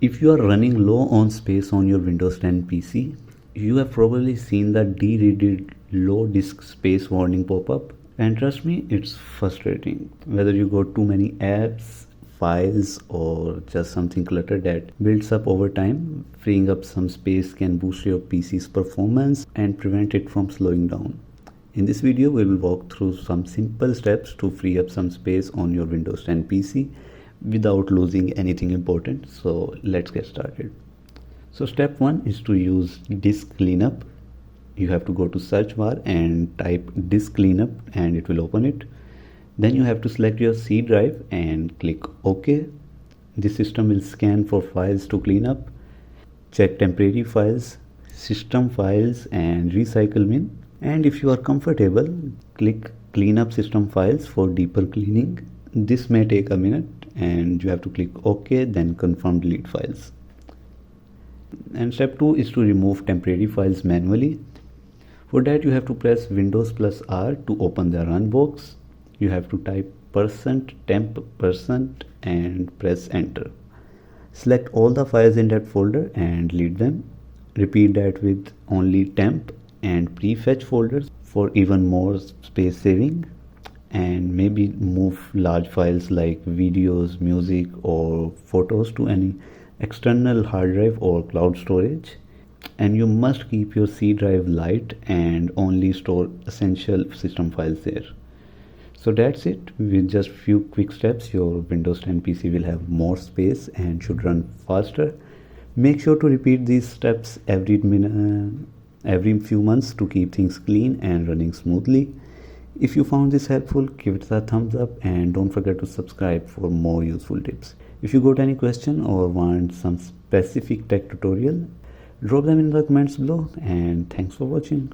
If you are running low on space on your Windows 10 PC, you have probably seen the de-read low disk space warning pop up, and trust me, it's frustrating. Whether you got too many apps, files, or just something cluttered that builds up over time, freeing up some space can boost your PC's performance and prevent it from slowing down. In this video, we will walk through some simple steps to free up some space on your Windows 10 PC without losing anything important. So let's get started. So step 1 is to use disk cleanup. You have to go to search bar and type disk cleanup and it will open it. Then you have to select your C drive and click OK. This system will scan for files to clean up, check temporary files, system files and recycle bin. And if you are comfortable, click clean up system files for deeper cleaning. This may take a minute and you have to click OK, then confirm delete files. And step 2 is to remove temporary files manually. For that you have to press Windows plus R to open the run box. You have to type %temp% and press enter. Select all the files in that folder and delete them. Repeat that with only temp and prefetch folders for even more space saving, and maybe move large files like videos, music or photos to any external hard drive or cloud storage. And you must keep your C drive light and only store essential system files there. So that's it. With just few quick steps, your Windows 10 PC will have more space and should run faster. Make sure to repeat these steps every few months to keep things clean and running smoothly. If you found this helpful, give it a thumbs up and don't forget to subscribe for more useful tips. If you got any question or want some specific tech tutorial, drop them in the comments below, and thanks for watching.